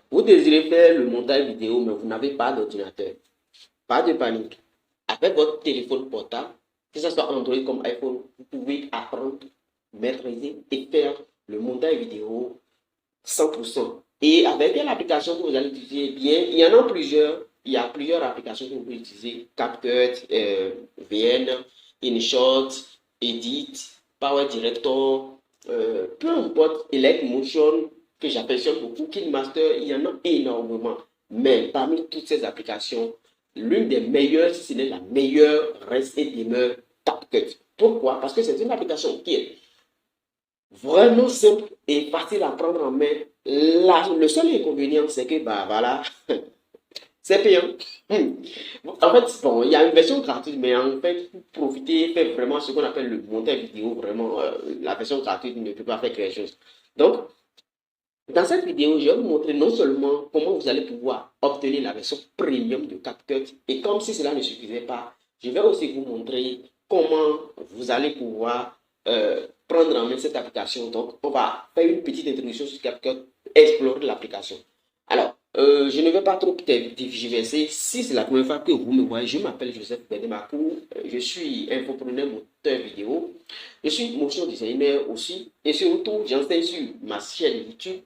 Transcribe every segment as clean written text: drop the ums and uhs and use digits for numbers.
Vous désirez faire le montage vidéo, mais vous n'avez pas d'ordinateur. Pas de panique. Avec votre téléphone portable, que ce soit Android comme iPhone, vous pouvez apprendre, maîtriser et faire le montage vidéo 100%. Et avec l'application que vous allez utiliser, bien, il y en a plusieurs. Il y a plusieurs applications que vous pouvez utiliser. CapCut, VN, InShot, Edit, Power Director, peu importe, Elect Motion, que j'apprécie beaucoup, KineMaster, il y en a énormément. Mais parmi toutes ces applications, l'une des meilleures, si ce n'est la meilleure, reste et demeure CapCut. Pourquoi? Parce que c'est une application qui est vraiment simple et facile à prendre en main. Le seul inconvénient, c'est que, bah voilà, c'est payant. En fait, bon, il y a une version gratuite, mais en fait, pour profiter, faire vraiment ce qu'on appelle le montage vidéo, vraiment, la version gratuite ne peut pas faire quelque chose. Donc, dans cette vidéo, je vais vous montrer non seulement comment vous allez pouvoir obtenir la version premium de CapCut, et comme si cela ne suffisait pas, je vais aussi vous montrer comment vous allez pouvoir prendre en main cette application. Donc, on va faire une petite introduction sur CapCut, explorer l'application. Alors, je ne vais pas trop tergiverser. Si c'est la première fois que vous me voyez, je m'appelle Joseph Bedemakou, je suis infopreneur moteur vidéo, je suis motion designer aussi, et surtout, j'enseigne sur ma chaîne YouTube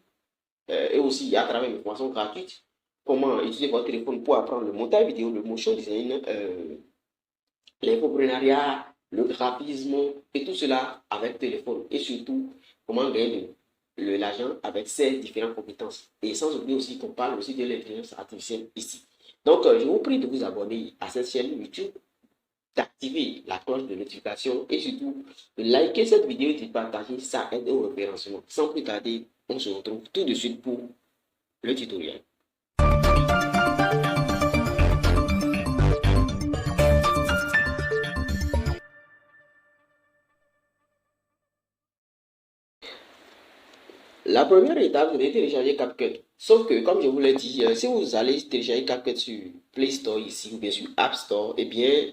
et aussi à travers mes formations gratuites, comment utiliser votre téléphone pour apprendre le montage vidéo, le motion design, l'infoprenariat, le graphisme et tout cela avec téléphone. Et surtout, comment gagner de l'argent avec ces différentes compétences. Et sans oublier aussi qu'on parle aussi de l'intelligence artificielle ici. Donc, je vous prie de vous abonner à cette chaîne YouTube, d'activer la cloche de notification et surtout de liker cette vidéo et de partager, ça aide au référencement. Sans plus tarder, on se retrouve tout de suite pour le tutoriel. La première étape, c'est de télécharger CapCut. Sauf que, comme je vous l'ai dit, si vous allez télécharger CapCut sur Play Store ici ou bien sur App Store, eh bien,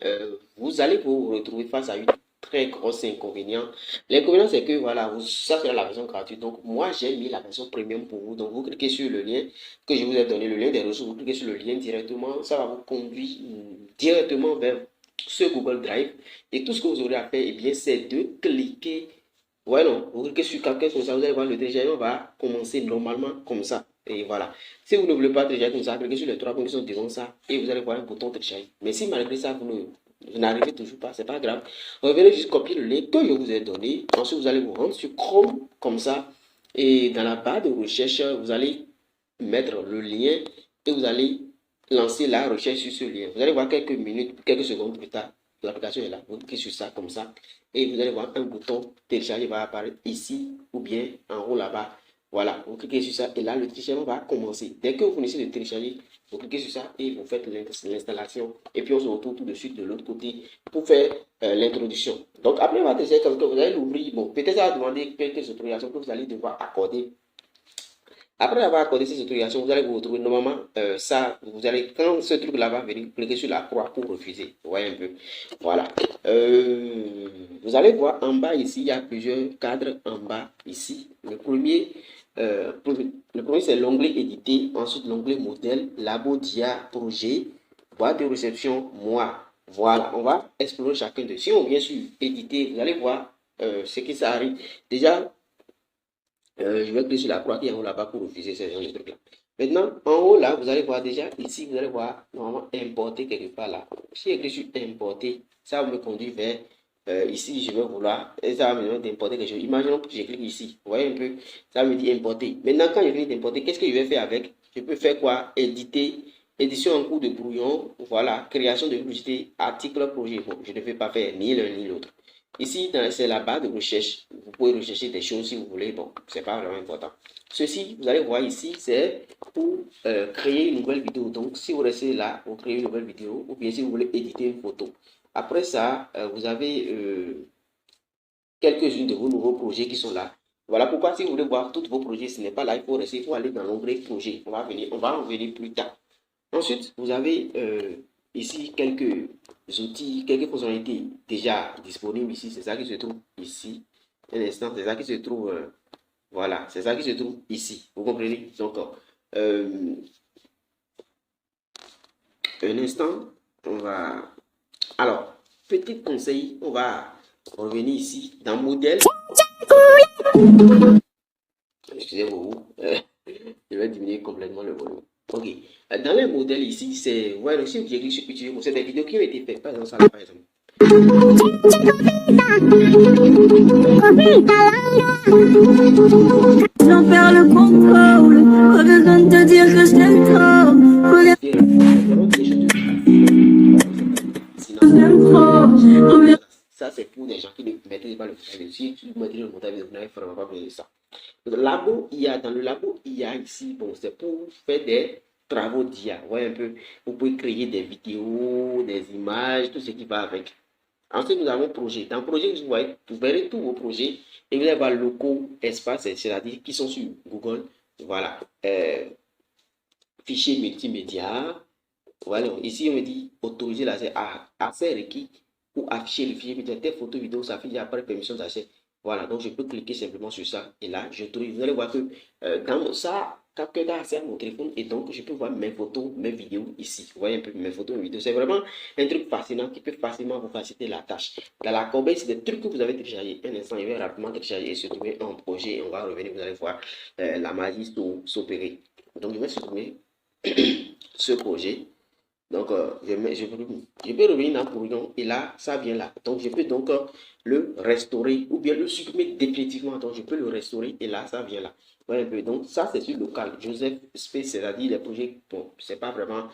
vous allez vous retrouver face à une très grosse inconvénient. L'inconvénient, c'est que, voilà, ça c'est la version gratuite. Donc, moi, j'ai mis la version premium pour vous. Donc, vous cliquez sur le lien que je vous ai donné, le lien des ressources, vous cliquez sur le lien directement. Ça va vous conduire directement vers ce Google Drive. Et tout ce que vous aurez à faire, eh bien, c'est de cliquer. Ouais, non, vous cliquez sur quelqu'un comme ça, vous allez voir le téléchargement va commencer normalement comme ça. Et voilà. Si vous ne voulez pas télécharger comme ça, cliquez sur les trois points qui sont devant ça et vous allez voir un bouton télécharger. Mais si malgré ça, vous n'arrivez toujours pas, c'est pas grave. Revenez juste copier le lien que je vous ai donné. Ensuite, vous allez vous rendre sur Chrome comme ça. Et dans la barre de recherche, vous allez mettre le lien et vous allez lancer la recherche sur ce lien. Vous allez voir quelques minutes, quelques secondes plus tard, l'application est là. Vous cliquez sur ça comme ça et vous allez voir un bouton télécharger va apparaître ici ou bien en haut là-bas. Voilà, vous cliquez sur ça et là le téléchargement va commencer. Dès que vous finissez de télécharger, vous cliquez sur ça et vous faites l'installation et puis on se retrouve tout de suite de l'autre côté pour faire l'introduction. Donc après avoir téléchargé, vous allez l'ouvrir. Bon, peut-être ça va demander quelques autorisations que vous allez devoir accorder. Après avoir accordé ces autorisations, vous allez vous retrouver normalement, vous allez, quand ce truc-là va venir, cliquer sur la croix pour refuser. Vous voyez un peu. Voilà. Vous allez voir en bas ici, il y a plusieurs cadres en bas ici. Le premier c'est l'onglet éditer, ensuite l'onglet modèle, labo, dia, projet, boîte de réception, moi. Voilà, on va explorer chacun de. Si on vient sur éditer, vous allez voir ce qui s'arrive. Déjà, je vais cliquer sur la croix qui est en haut là-bas pour refuser ces genre de trucs-là. Maintenant, en haut là, vous allez voir déjà, ici, vous allez voir normalement importer quelque part là. Si je clique sur importer, ça va me conduire vers ici, je vais vouloir, et ça va me demander d'importer quelque chose. Imaginons que je clique ici, vous voyez un peu, ça va me dire importer. Maintenant, quand je finis d'importer, qu'est-ce que je vais faire avec? Je peux faire quoi? Éditer, édition en cours de brouillon, voilà, création de publicité, article, projet. Bon, je ne vais pas faire ni l'un ni l'autre. Ici, c'est la barre de recherche. Vous pouvez rechercher des choses si vous voulez. Bon, c'est pas vraiment important. Ceci, vous allez voir ici, c'est pour créer une nouvelle vidéo. Donc, si vous restez là, vous créez une nouvelle vidéo, ou bien si vous voulez éditer une photo. Après ça, vous avez quelques-unes de vos nouveaux projets qui sont là. Voilà pourquoi, si vous voulez voir tous vos projets, ce n'est pas là, il faut rester, il faut aller dans l'onglet projet. On va en venir plus tard. Ensuite, vous avez ici quelques outils, quelques fonctionnalités déjà disponibles ici. C'est ça qui se trouve ici. Un instant, c'est ça qui se trouve, voilà, c'est ça qui se trouve ici. Vous comprenez? Donc, Un instant, on va... Alors, petit conseil, on va revenir ici dans modèle. Excusez-moi, je vais diminuer complètement le volume. Ok, dans les modèles ici, c'est... Ouais, si j'ai utilisé, c'est des vidéos qui ont été faites, par exemple, ça, par exemple. J'en perds le contrôle, pas besoin de te dire que je t'aime trop. Ça, c'est pour des gens qui ne maîtrisent pas le montage. Si tu maîtrises le montage, vous n'avez vraiment pas besoin de ça. Dans le labo, il y a ici, bon, c'est pour faire des travaux d'IA. Vous voyez un peu, vous pouvez créer des vidéos, des images, tout ce qui va avec. Ensuite, nous avons un projet. Dans le projet, vous verrez tous vos projets et vous allez voir locaux, espace, c'est-à-dire qui sont sur Google. Voilà. Fichier multimédia. Voilà. Ici, on me dit autoriser l'accès à accès requis ou afficher le fichier multimédia. Telle photo, vidéo, ça affiche après permission d'accès. Voilà. Donc, je peux cliquer simplement sur ça. Et là, je trouve. Vous allez voir que dans ça, quelqu'un a accès à mon téléphone et donc je peux voir mes photos, mes vidéos ici. Vous voyez un peu mes photos, mes vidéos. C'est vraiment un truc fascinant qui peut facilement vous faciliter la tâche. Dans la corbeille, c'est des trucs que vous avez téléchargés. Un instant, je vais rapidement télécharger et supprimer un projet. On va revenir, vous allez voir la magie s'opérer. Donc, je vais supprimer ce projet. Donc, je peux revenir dans le brouillon et là, ça vient là. Donc, je peux donc le restaurer ou bien le supprimer définitivement. Donc, je peux le restaurer et là, ça vient là. Voilà un peu. Donc, ça, c'est sur local. Joseph Space, c'est-à-dire les projets, bon, c'est pas vraiment,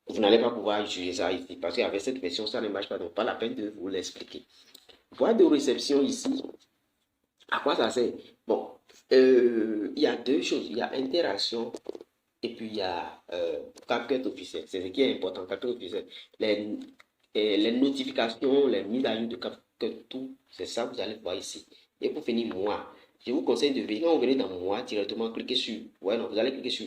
vous n'allez pas pouvoir utiliser ça ici parce qu'avec cette version, ça ne marche pas. Donc, pas la peine de vous l'expliquer. Boîte de réception ici, à quoi ça sert? Bon, il y a deux choses. Il y a interaction. Et puis, il y a CapCut officiel. C'est ce qui est important, CapCut officiel. Les notifications, les mises à jour de CapCut, tout, c'est ça que vous allez voir ici. Et pour finir, moi, je vous conseille de venir, quand vous venez dans moi, directement cliquer sur, ouais, non, vous allez cliquer sur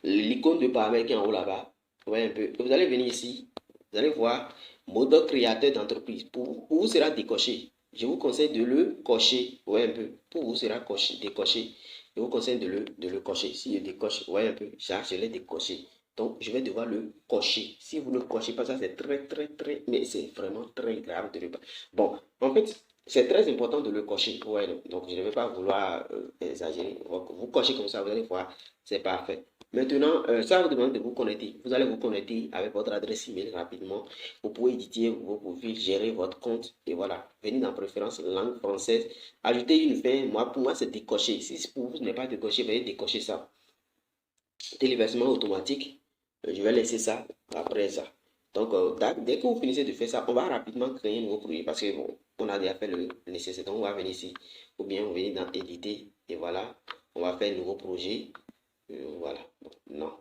l'icône de paramètres qui est en haut là-bas. Ouais, un peu. Vous allez venir ici, vous allez voir mode créateur d'entreprise. Pour vous sera décoché. Je vous conseille de le cocher. Ouais, un peu. Pour vous sera décoché. Je vous conseille de le cocher. Si je décoche, ouais, un peu. Ça, je l'ai décoché. Donc, je vais devoir le cocher. Si vous ne cochez pas ça, c'est très, mais c'est vraiment très grave de le pas. Bon, en fait, c'est très important de le cocher. Ouais, donc, je ne vais pas vouloir exagérer. Vous cochez comme ça, vous allez voir, c'est parfait. Maintenant, ça vous demande de vous connecter. Vous allez vous connecter avec votre adresse email rapidement. Vous pouvez éditer vos profils, gérer votre compte et voilà. Venez dans préférence langue française. Ajouter une fin. Pour moi, c'est décoché. Si pour vous ce n'est pas décoché, veuillez décocher ça. Téléversement automatique. Je vais laisser ça après ça. Donc, dès que vous finissez de faire ça, on va rapidement créer un nouveau projet parce que bon, on a déjà fait le nécessaire. Donc, on va venir ici. Ou bien, on va venir dans éditer et voilà. On va faire un nouveau projet. Voilà. Non.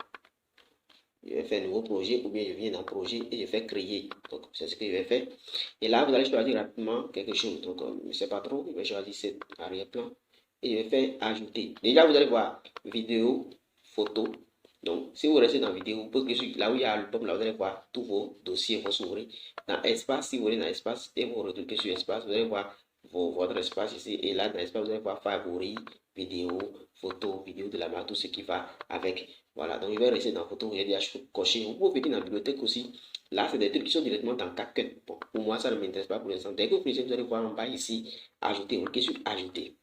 Je vais faire un nouveau projet ou bien je viens dans projet et je fais créer. Donc, c'est ce que je vais faire. Et là, vous allez choisir rapidement quelque chose. Donc, je ne sais pas trop. Je vais choisir cet arrière-plan et je vais faire ajouter. Déjà, vous allez voir vidéo, photo. Donc, si vous restez dans vidéo, vous pouvez cliquer là où il y a l'album, là, vous allez voir tous vos dossiers vont s'ouvrir. Dans espace, si vous allez dans espace et vous recliquez sur espace, vous allez voir votre espace ici. Et là, dans espace, vous allez voir favoris, vidéo, photo, vidéo de la marque, tout ce qui va avec. Voilà, donc je vais rester dans photo, j'ai déjà coché. Vous pouvez venir dans la bibliothèque aussi. Là, c'est des trucs qui sont directement dans CapCut. Bon, pour moi, ça ne m'intéresse pas pour l'instant. Dès que vous finissez, vous allez voir en bas ici, ajouter. Vous cliquez sur ajouter.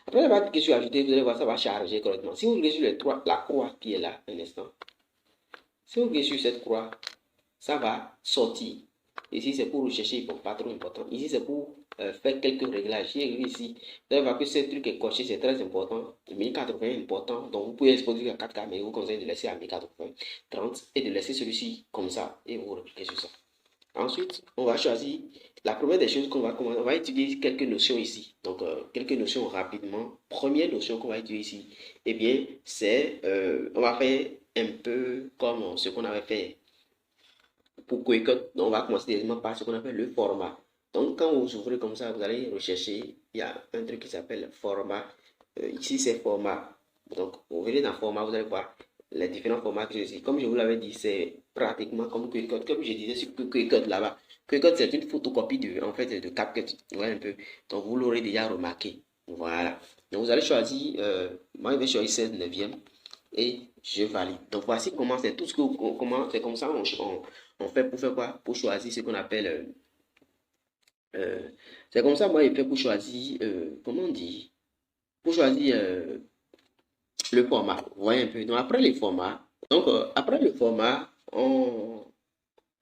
Après avoir cliqué sur ajouter, vous allez voir, ça va charger correctement. Si vous cliquez sur la croix qui est là, un instant. Si vous cliquez sur cette croix, ça va sortir. Ici, c'est pour rechercher, bon, pas trop important. Ici, c'est pour faire quelques réglages. Ici, vous allez voir que ce truc est coché, c'est très important. 1080 est important. Donc, vous pouvez exposer à 4K, mais je vous conseille de laisser à 1080, 30 et de laisser celui-ci comme ça. Et vous cliquez sur ça. Ensuite, on va choisir la première des choses qu'on va commencer. On va étudier quelques notions ici. Donc, quelques notions rapidement. Première notion qu'on va étudier ici, eh bien, c'est, on va faire un peu comme ce qu'on avait fait pour Quickcut. On va commencer directement par ce qu'on appelle le format. Donc, quand vous ouvrez comme ça, vous allez rechercher. Il y a un truc qui s'appelle format. Ici, c'est format. Donc, vous venez dans format, vous allez voir les différents formats que j'ai ici. Comme je vous l'avais dit, c'est pratiquement comme Quickcut. Comme je disais sur Quickcut là-bas. Quickcut, c'est une photocopie en fait, de CapCut. Vous voyez un peu. Donc, vous l'aurez déjà remarqué. Voilà. Donc, vous allez choisir, moi, je vais choisir 16 neuvième et je valide. Donc, voici comment c'est tout ce que, comment, c'est comme ça on fait pour faire quoi? Pour choisir ce qu'on appelle, c'est comme ça, moi, je fais pour choisir, comment on dit? Pour choisir le format. Vous voyez un peu. Donc, après les formats, donc, après le format,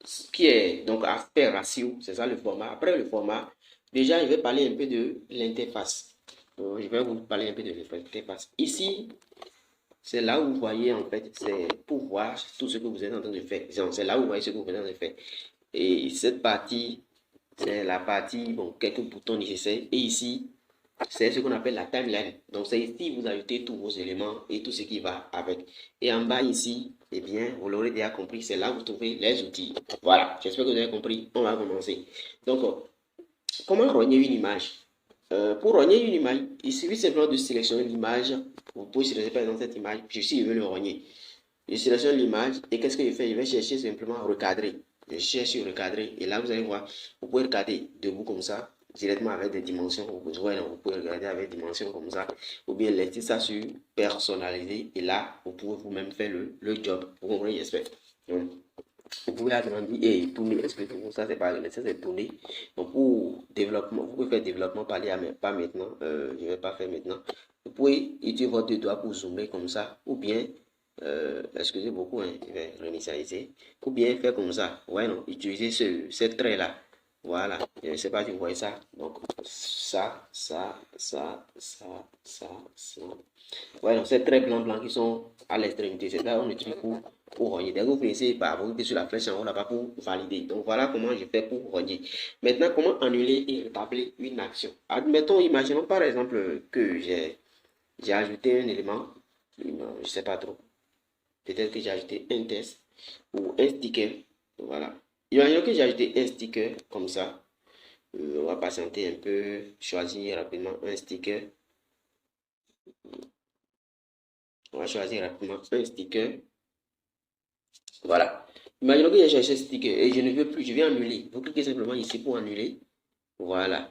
ce qui est donc aspect ratio, c'est ça le format. Après le format, déjà, je vais parler un peu de l'interface. Je vais vous parler un peu de l'interface. Ici, c'est là où vous voyez, en fait, c'est pour voir tout ce que vous êtes en train de faire. C'est là où vous voyez ce que vous êtes en train de faire. Et cette partie, c'est la partie, bon, quelques boutons nécessaires. Et ici, c'est ce qu'on appelle la timeline. Donc, c'est ici vous ajoutez tous vos éléments et tout ce qui va avec. Et en bas ici, eh bien, vous l'aurez déjà compris, c'est là où vous trouvez les outils. Voilà, j'espère que vous avez compris. On va commencer. Donc, comment rogner une image? Pour rogner une image, il suffit simplement de sélectionner l'image. Vous pouvez sélectionner par exemple cette image. Je veux le rogner. Je sélectionne l'image et qu'est-ce que je fais? Je vais chercher simplement recadrer. Je cherche sur recadrer et là vous allez voir, vous pouvez regarder debout comme ça, directement avec des dimensions. Vous pouvez regarder avec des dimensions comme ça, ou bien laisser ça sur personnaliser et là vous pouvez vous-même faire le job. Vous comprenez, j'espère. Donc, vous pouvez agrandir et tourner. Est-ce que ça c'est pas ça c'est tourner. Donc pour développement, vous pouvez faire développement parler pas maintenant. Je ne vais pas faire maintenant. Vous pouvez utiliser votre deux doigts pour zoomer comme ça, ou bien excusez beaucoup, hein, je vais réinitialiser. Ou bien faire comme ça. Ouais, non, utiliser ce trait-là. Voilà. Je ne sais pas si vous voyez ça. Donc, ça, ça, ça, ça, ça, ça. Ouais, donc ces traits blancs qui sont à l'extrémité, c'est là on utilise pour rogner. Dès que vous finissez par vous cliquer sur la flèche en haut là-bas pour valider. Donc, voilà comment je fais pour rogner. Maintenant, comment annuler et rétablir une action? Admettons, imaginons par exemple que j'ai ajouté un élément, je ne sais pas trop. Peut-être que j'ai ajouté un test ou un sticker. Voilà. Imaginons que j'ai ajouté un sticker comme ça. On va patienter un peu, choisir rapidement un sticker. On va choisir rapidement un sticker. Voilà. Imaginons que j'ai cherché un sticker et je ne veux plus, je vais annuler. Vous cliquez simplement ici pour annuler. Voilà.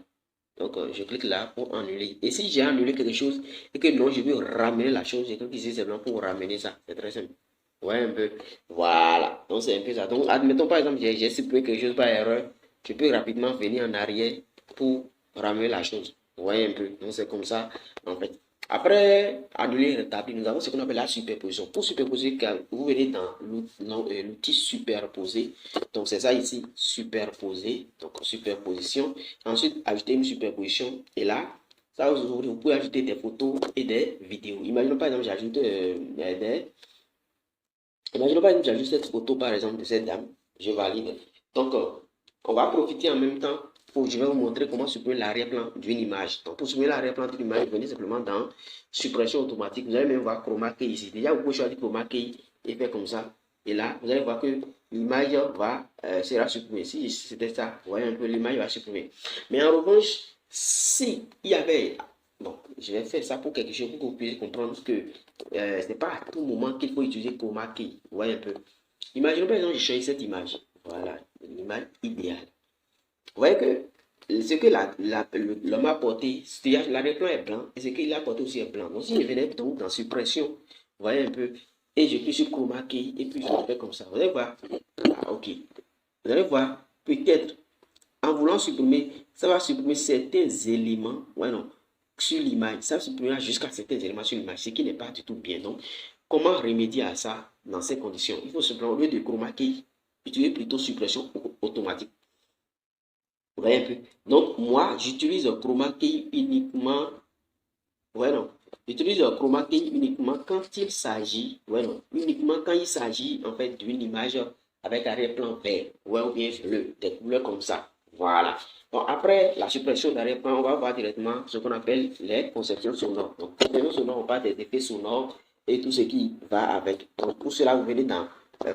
Donc, je clique là pour annuler. Et si j'ai annulé quelque chose et que non, je veux ramener la chose, je clique ici simplement pour ramener ça. C'est très simple. Ouais, un peu. Voilà. Donc, c'est un peu ça. Donc, admettons par exemple, j'ai supprimé quelque chose par erreur. Je peux rapidement venir en arrière pour ramener la chose. Vous voyez un peu. Donc, c'est comme ça, en fait. Après annuler et rétablir, nous avons ce qu'on appelle la superposition. Pour superposer, vous venez dans l'outil superposer. Donc, c'est ça ici, superposer. Donc, superposition. Ensuite, ajouter une superposition. Et là, ça vous pouvez ajouter des photos et des vidéos. Imaginons par exemple, j'ajoute Imaginons par exemple, j'ajoute cette photo par exemple de cette dame. Je valide. Donc, on va profiter en même temps je vais vous montrer comment supprimer l'arrière-plan d'une image. Donc, pour supprimer l'arrière-plan d'une image, venez simplement dans suppression automatique. Vous allez même voir Chroma Key ici. Déjà, vous pouvez choisir Chroma Key et faire comme ça. Et là, vous allez voir que l'image sera supprimée. Si c'était ça, vous voyez un peu, l'image va supprimer. Mais en revanche, si il y avait... Bon, je vais faire ça pour quelque chose pour que vous puissiez comprendre que ce n'est pas à tout moment qu'il faut utiliser Chroma Key. Vous voyez un peu. Imaginons par exemple, je choisis cette image. Voilà, l'image idéale. Vous voyez que ce que l'homme a apporté, c'est-à-dire l'arrière-plan est blanc et ce qu'il a apporté aussi est blanc. Donc si je venais donc dans suppression, vous voyez un peu, et je clique sur Chroma Key et puis je fais comme ça. Vous allez voir, ah, ok. Vous allez voir, peut-être en voulant supprimer, ça va supprimer certains éléments, ouais, non, sur l'image. Ça supprimera jusqu'à certains éléments sur l'image, ce qui n'est pas du tout bien. Donc, comment remédier à ça dans ces conditions? Il faut simplement, au lieu de Chroma Key, utiliser plutôt suppression automatique. Vous voyez un peu. Donc, moi, j'utilise Chroma Key uniquement. Ouais, non. J'utilise Chroma Key uniquement quand il s'agit. Ouais, non. Uniquement quand il s'agit, en fait, d'une image avec arrière-plan vert. Ouais, ou bien bleu. Des couleurs comme ça. Voilà. Bon, après la suppression d'arrière-plan, on va voir directement ce qu'on appelle les conceptions sonores. Donc, conceptions sonores, on parle des effets sonores et tout ce qui va avec. Donc, pour cela, vous venez dans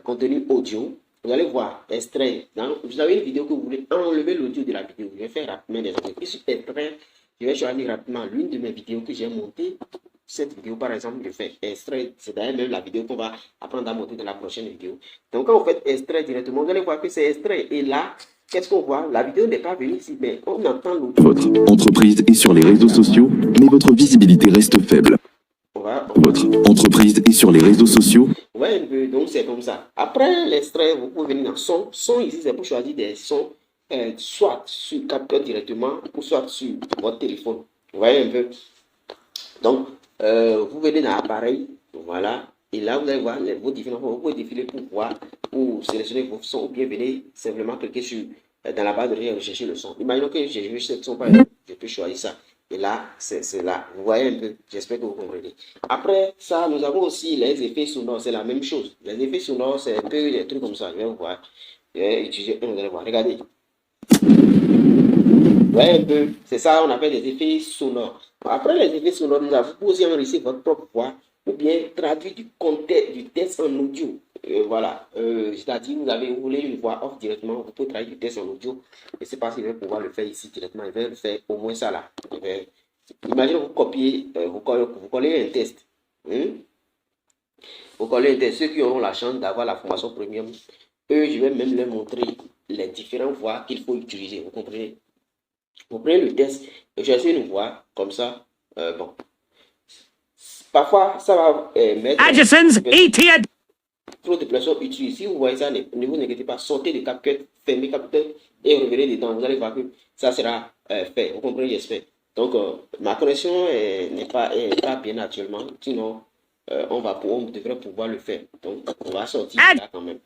contenu audio. Vous allez voir, extrait. Vous avez une vidéo que vous voulez enlever l'audio de la vidéo. Je vais faire rapidement des extraits. Extrait, je vais choisir rapidement l'une de mes vidéos que j'ai montée. Cette vidéo, par exemple, je fais extrait. C'est d'ailleurs même la vidéo qu'on va apprendre à monter dans la prochaine vidéo. Donc, quand vous faites extrait directement, vous allez voir que c'est extrait. Et là, qu'est-ce qu'on voit? La vidéo n'est pas venue ici, mais on entend l'audio. Votre entreprise est sur les réseaux sociaux, mais votre visibilité reste faible. Votre entreprise est sur les réseaux sociaux. Ouais, donc c'est comme ça. Après l'extrait, vous pouvez venir dans son. Son ici, c'est pour choisir des sons, soit sur CapCut directement, ou soit sur votre téléphone. Vous voyez un peu. Donc, vous venez dans l'appareil, voilà. Et là, vous allez voir vos différents sons. Vous pouvez défiler pour voir, ou sélectionner vos sons, ou bien venez simplement cliquer sur, dans la barre de rechercher le son. Imaginons que j'ai vu ce son, par exemple, je peux choisir ça. Et là, c'est là. Vous voyez un peu. J'espère que vous comprenez. Après ça, nous avons aussi les effets sonores. C'est la même chose. Les effets sonores, c'est un peu des trucs comme ça. Je vais vous voir. Je vais utiliser un, vous allez voir. Regardez. Vous voyez un peu. C'est ça, on appelle des effets sonores. Après les effets sonores, nous avons aussi enregistrer votre propre voix ou bien traduire du contexte du texte en audio. Voilà. C'est-à-dire, vous voulez une voix off directement, vous pouvez traduire du texte en audio. Et c'est pas qu'il va pouvoir le faire ici directement. Il va le faire au moins ça là. Imaginez vous copiez, vous collez un test. Vous collez un test. Ceux qui auront la chance d'avoir la formation premium, eux, je vais même leur montrer les différentes voix qu'il faut utiliser. Vous comprenez? Vous prenez le test et choisissez une voix comme ça. Bon. Parfois, ça va mettre trop de personnes utilisent. Si vous voyez ça, ne vous inquiétez pas. Sortez de CapCut, fermez CapCut et revenez dedans. Vous allez voir que ça sera fait. Vous comprenez, j'espère. Donc, ma connexion n'est pas bien actuellement. Sinon, on devrait pouvoir le faire. Donc, on va sortir là quand même.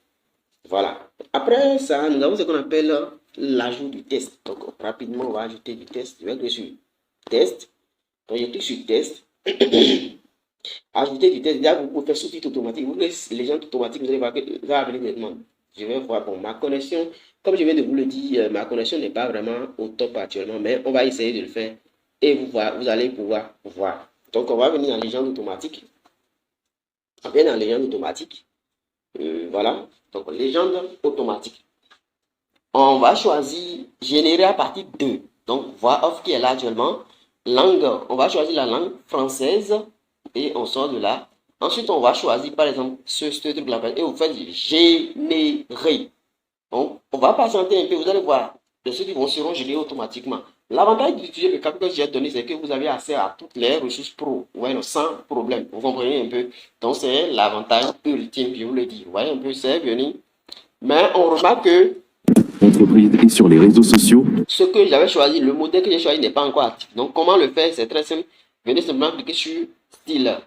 Voilà. Après ça, nous avons ce qu'on appelle l'ajout du test. Donc, rapidement, on va ajouter du test. Je vais cliquer sur test. Donc, je clique sur test. Ajouter du test. Là, vous pouvez faire sous-titre automatique. Vous voulez les gens automatiques, vous allez voir que ça va venir directement. Je vais voir, bon, ma connexion, comme je viens de vous le dire, ma connexion n'est pas vraiment au top actuellement, mais on va essayer de le faire et vous allez pouvoir voir. Donc, on va venir dans légende automatique. On vient dans légende automatique. Voilà. Donc, légende automatique. On va choisir générer à partir de. Donc, voix off qui est là actuellement. Langue, on va choisir la langue française et on sort de là. Ensuite, on va choisir par exemple ce truc-là et vous faites générer. Donc, on va patienter un peu, vous allez voir, ceux qui seront générés automatiquement. L'avantage d'utiliser le CapCut que j'ai donné, c'est que vous avez accès à toutes les ressources pro, ouais, sans problème. Vous comprenez un peu? Donc, c'est l'avantage ultime, je vous le dis. Vous voyez un peu, c'est venu. Mais on remarque que Entreprise est sur les réseaux sociaux. ce que j'avais choisi, le modèle que j'ai choisi n'est pas encore actif. Donc, comment le faire? C'est très simple. Venez simplement cliquer sur style.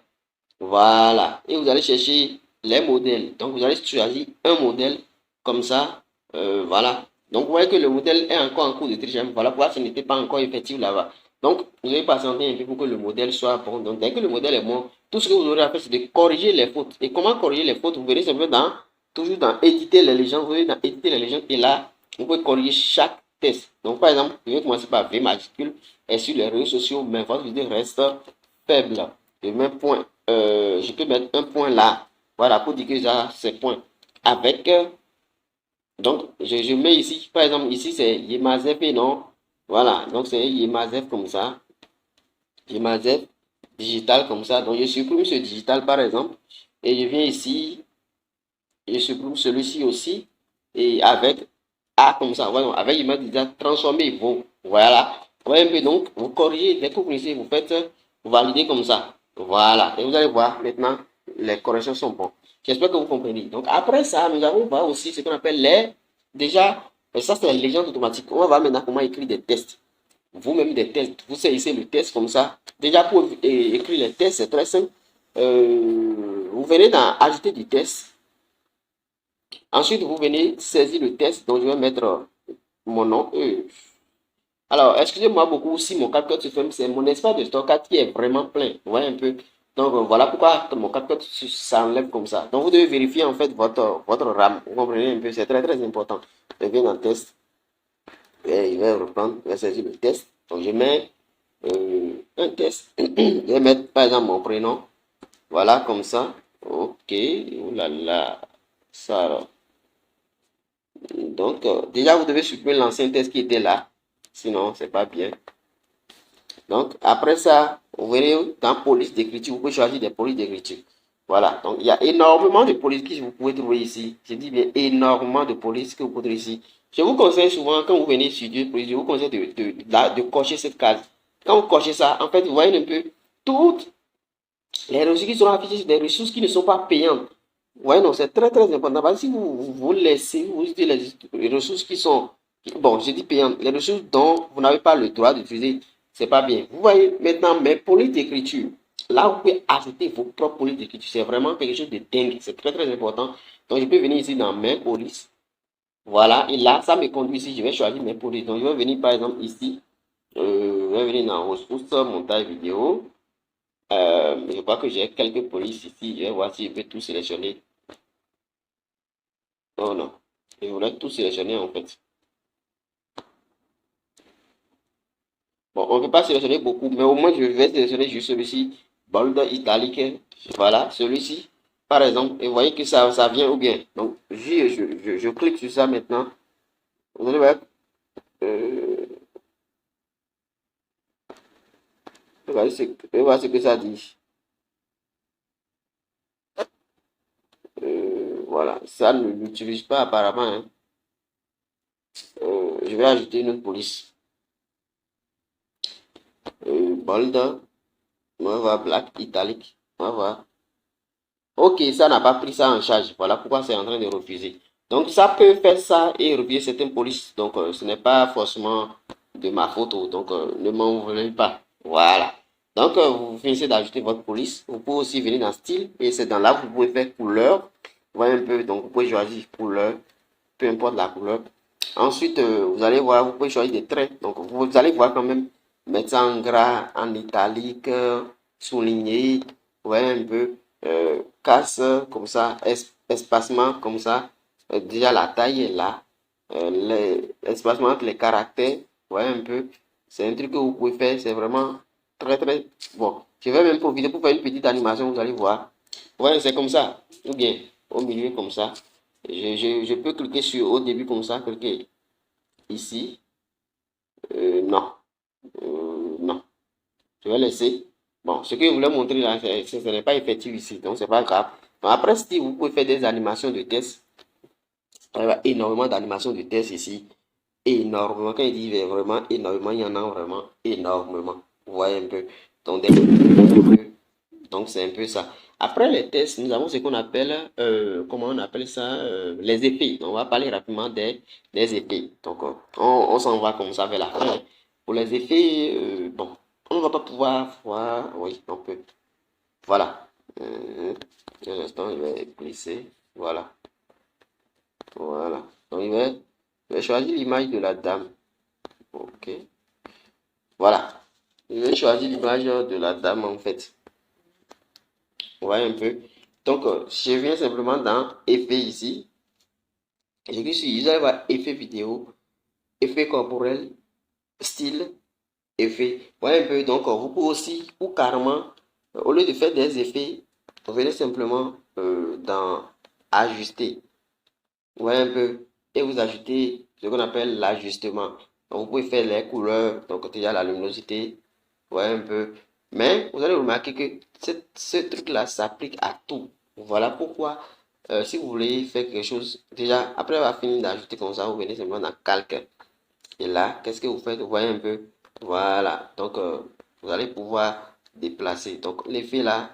Voilà. Et vous allez chercher les modèles. Donc, vous allez choisir un modèle comme ça. Voilà. Donc, vous voyez que le modèle est encore en cours de triche. Voilà pourquoi ce n'était pas encore effectif là-bas. Donc, vous allez patienter un peu pour que le modèle soit bon. Donc, dès que le modèle est bon, tout ce que vous aurez à faire, c'est de corriger les fautes. Et comment corriger les fautes? Vous verrez simplement toujours dans éditer les légendes. Vous verrez dans éditer les légendes. Et là, vous pouvez corriger chaque test. Donc, par exemple, je vais commencer par V majuscule. Et sur les réseaux sociaux, mais votre vidéo reste faible. Je mets point. Je peux mettre un point là. Voilà, pour dire que j'ai ces points. Avec. Donc, je mets ici. Par exemple, ici, c'est Yemazev et non. Voilà. Donc, c'est Yemazev comme ça. Yemazev digital comme ça. Donc, je supprime ce digital par exemple. Et je viens ici. Je supprime celui-ci aussi. Et avec A comme ça. Voilà. Avec Yemazev déjà transformé. Bon. Voilà. Vous voyez un peu. Donc, vous corrigez. Dès que vous finissez, vous faites valider comme ça. Voilà. Et vous allez voir maintenant, les corrections sont bonnes. J'espère que vous comprenez. Donc, après ça, nous allons voir aussi ce qu'on appelle les. Déjà, ça, c'est les légendes automatiques. On va voir maintenant comment écrire des tests. Vous-même des tests. Vous saisissez le test comme ça. Déjà, pour écrire les tests, c'est très simple. Vous venez dans ajouter du test. Ensuite, vous venez saisir le test. Donc, je vais mettre mon nom. Alors, excusez-moi beaucoup si mon CapCut se ferme, c'est mon espace de stockage qui est vraiment plein. Vous voyez un peu. Donc, voilà pourquoi mon CapCut s'enlève comme ça. Donc, vous devez vérifier en fait votre RAM. Vous comprenez un peu, c'est très très important. Je viens dans test. Et il va reprendre, il va saisir le test. Donc, je mets un test. Je vais mettre par exemple mon prénom. Voilà, comme ça. Ok. Oh là là. Ça alors. Donc, déjà, vous devez supprimer l'ancien test qui était là. Sinon, c'est pas bien. Donc, après ça, vous verrez dans police d'écriture, vous pouvez choisir des polices d'écriture. Voilà. Donc, il y a énormément de polices que vous pouvez trouver ici. Je dis bien énormément de polices que vous pouvez trouver ici. Je vous conseille souvent, quand vous venez sur Studio Police, je vous conseille de cocher cette case. Quand vous cochez ça, en fait, vous voyez un peu toutes les ressources qui sont affichées, des ressources qui ne sont pas payantes. Vous voyez, non, c'est très très important. Parce que si vous laissez, vous utilisez les ressources qui sont, bon, je dis payantes, les ressources dont vous n'avez pas le droit d'utiliser, c'est pas bien. Vous voyez maintenant mes polices d'écriture. Là, vous pouvez ajouter vos propres polices d'écriture. C'est vraiment quelque chose de dingue. C'est très très important. Donc, je peux venir ici dans mes polices. Voilà, et là, ça me conduit ici. Je vais choisir mes polices. Donc, je vais venir par exemple ici. Je vais venir dans ressources, montage vidéo. Je crois que j'ai quelques polices ici. Je vais voir si je peux tout sélectionner. Oh non, je voulais tout sélectionner en fait. Bon, on ne peut pas sélectionner beaucoup, mais au moins je vais sélectionner juste celui-ci. Bold italique. Voilà, celui-ci. Par exemple, et vous voyez que ça vient ou bien. Donc, je clique sur ça maintenant. Vous allez voir. Regardez ce que ça dit. Voilà, ça ne l'utilise pas apparemment. Hein. Je vais ajouter une autre police. Bold. On va voir black, italique. On va voir. Ok, ça n'a pas pris ça en charge. Voilà pourquoi c'est en train de refuser. Donc, ça peut faire ça et refuser certaines polices. Donc, ce n'est pas forcément de ma faute. Donc, ne m'en voulez pas. Voilà. Donc, vous finissez d'ajouter votre police. Vous pouvez aussi venir dans style. Et c'est dans là que vous pouvez faire couleur. Vous voyez un peu. Donc, vous pouvez choisir couleur. Peu importe la couleur. Ensuite, vous allez voir, vous pouvez choisir des traits. Donc, vous allez voir quand même. Mettre ça en gras, en italique, souligné. Vous voyez un peu. Casse comme ça, espacement comme ça. Déjà la taille est là. L'espacement entre les caractères, vous voyez un peu. C'est un truc que vous pouvez faire, c'est vraiment très très bon. Je vais même profiter pour faire une petite animation, vous allez voir. Vous voyez, c'est comme ça. Ou bien au milieu comme ça. Je peux cliquer sur au début comme ça, cliquer ici. Non. Non. Je vais laisser. Bon, ce que je voulais montrer là, ce n'est pas effectif ici, donc c'est pas grave. Donc, après, si vous pouvez faire des animations de test, il y a énormément d'animations de test ici. Énormément. Quand il dit vraiment énormément, il y en a vraiment énormément. Vous voyez un peu. Donc, donc c'est un peu ça. Après les tests, nous avons ce qu'on appelle, comment on appelle ça, les effets. Donc, on va parler rapidement des effets. Donc, on s'en va comme ça vers la fin. Pour les effets, bon, on ne va pas pouvoir voir, oui, on peut. Voilà. Un instant, je vais glisser. Voilà. Voilà. Donc, je vais choisir l'image de la dame. Ok. Voilà. Je vais choisir l'image de la dame en fait. Vous voyez un peu. Donc, je viens simplement dans effet ici. Je clique sur vous allez voir effet vidéo, effet corporel, style, effet. Vous voyez un peu. Donc, vous pouvez aussi, ou carrément, au lieu de faire des effets, vous venez simplement dans ajuster. Vous voyez un peu. Et vous ajoutez ce qu'on appelle l'ajustement. Donc, vous pouvez faire les couleurs. Donc, déjà la luminosité. Vous voyez un peu. Mais vous allez remarquer que ce truc-là s'applique à tout. Voilà pourquoi, si vous voulez faire quelque chose, déjà, après avoir fini d'ajouter comme ça, vous venez simplement dans calque. Et là, qu'est-ce que vous faites? Vous voyez un peu. Voilà. Donc, vous allez pouvoir déplacer. Donc, l'effet là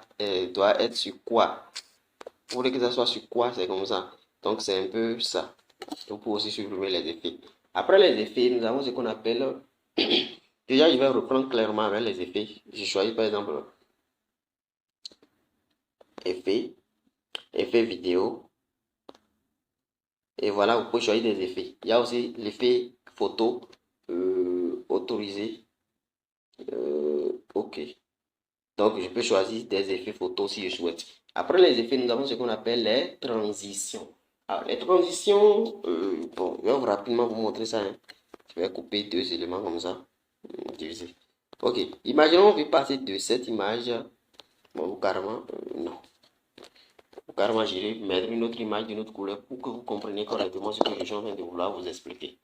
doit être sur quoi? Vous voulez que ça soit sur quoi? C'est comme ça. Donc, c'est un peu ça. Vous pouvez aussi supprimer les effets. Après les effets, nous avons ce qu'on appelle... Déjà, je vais reprendre clairement avec les effets. Je choisis par exemple effet, effet vidéo. Et voilà, vous pouvez choisir des effets. Il y a aussi l'effet photo autorisé. OK. Donc, je peux choisir des effets photos si je souhaite. Après les effets, nous avons ce qu'on appelle les transitions. Alors, les transitions, bon, je vais rapidement vous montrer ça. Hein. Je vais couper deux éléments comme ça. Diviser. Ok, imaginons on veut passer de cette image, bon, carrément, non. Carrément, j'irai mettre une autre image d'une autre couleur pour que vous compreniez correctement ce que je suis en train de vouloir vous expliquer.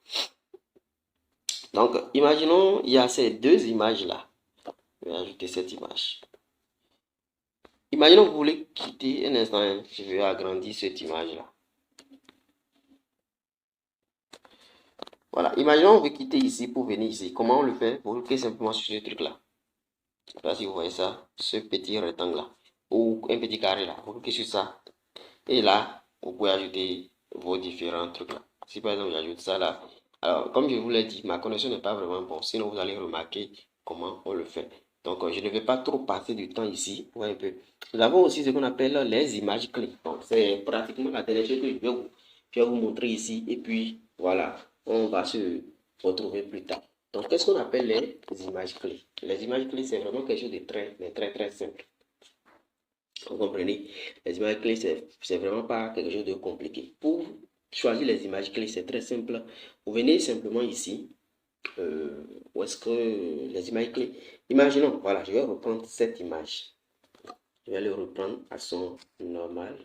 Donc, imaginons, il y a ces deux images-là. Je vais ajouter cette image. Imaginons que vous voulez quitter un instant, je vais agrandir cette image-là. Voilà, imaginons on veut quitter ici pour venir ici. Comment on le fait? Vous cliquez simplement sur ce truc-là. Je sais pas si vous voyez ça, ce petit rectangle-là, ou un petit carré là. Vous cliquez sur ça. Et là, vous pouvez ajouter vos différents trucs là. Si par exemple j'ajoute ça là, alors comme je vous l'ai dit, ma connexion n'est pas vraiment bonne. Sinon vous allez remarquer comment on le fait. Donc je ne vais pas trop passer du temps ici. Vous voyez un peu. Nous avons aussi ce qu'on appelle les images clés. Donc c'est pratiquement la dernière chose que je vais vous montrer ici. Et puis voilà, on va se retrouver plus tard. Donc qu'est-ce qu'on appelle les images clés? Les images clés, c'est vraiment quelque chose de très simple. Vous comprenez? Les images clés, c'est vraiment pas quelque chose de compliqué. Pour choisir les images clés, c'est très simple. Vous venez simplement ici. Où est-ce que les images clés? Imaginons, voilà, je vais reprendre cette image. Je vais le reprendre à son normal.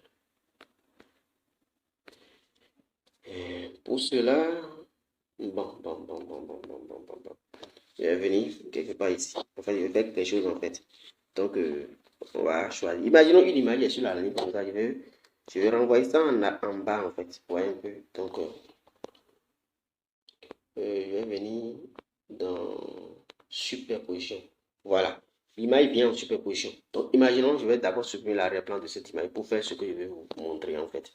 Pour cela, bon. Je vais venir quelque part ici. Enfin, je vais faire quelque chose en fait. Donc, on va choisir. Imaginons une image est sur la ligne comme ça. Je vais renvoyer ça en bas en fait. Vous voyez un peu. Donc, je vais venir dans superposition. Voilà. L'image vient en superposition. Donc, imaginons, je vais d'abord supprimer l'arrière-plan de cette image pour faire ce que je vais vous montrer en fait.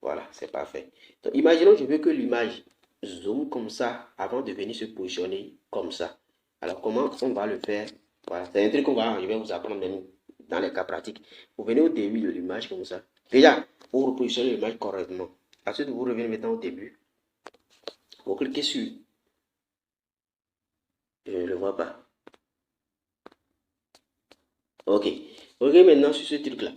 Voilà, c'est parfait. Donc, imaginons, je veux que l'image zoome comme ça avant de venir se positionner comme ça. Alors, comment on va le faire? Voilà, c'est un truc je vais vous apprendre même dans les cas pratiques. Vous venez au début de l'image comme ça. Déjà, pour repositionner l'image correctement. Ensuite, vous revenez maintenant au début. Vous cliquez sur. Je ne le vois pas. Ok. Regardez maintenant sur ce truc-là.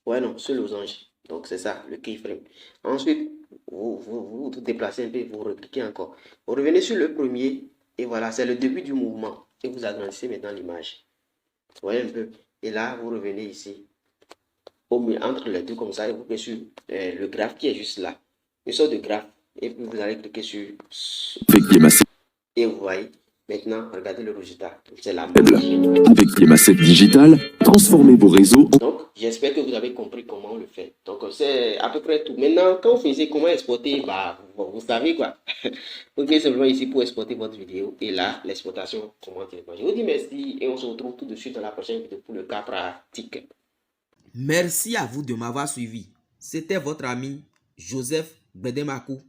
Ouais, non, ce losange. Donc, c'est ça, le keyframe. Ensuite, vous déplacez un peu, vous recliquez encore. Vous revenez sur le premier, et voilà, c'est le début du mouvement. Et vous agrandissez maintenant l'image. Vous voyez un peu. Et là, vous revenez ici, au milieu, entre les deux comme ça, et vous cliquez sur le graphe qui est juste là. Une sorte de graphe. Et puis, vous allez cliquer sur... Et vous voyez. Maintenant, regardez le résultat. C'est la même. Avec Yemacef Digital, transformez vos réseaux. Donc, j'espère que vous avez compris comment on le fait. Donc, c'est à peu près tout. Maintenant, quand vous finissez comment exporter, bah, vous savez quoi. Vous cliquez simplement ici pour exporter votre vidéo. Et là, l'exportation commence. Je vous dis merci et on se retrouve tout de suite dans la prochaine vidéo pour le cas pratique. Merci à vous de m'avoir suivi. C'était votre ami Joseph Bedemakou.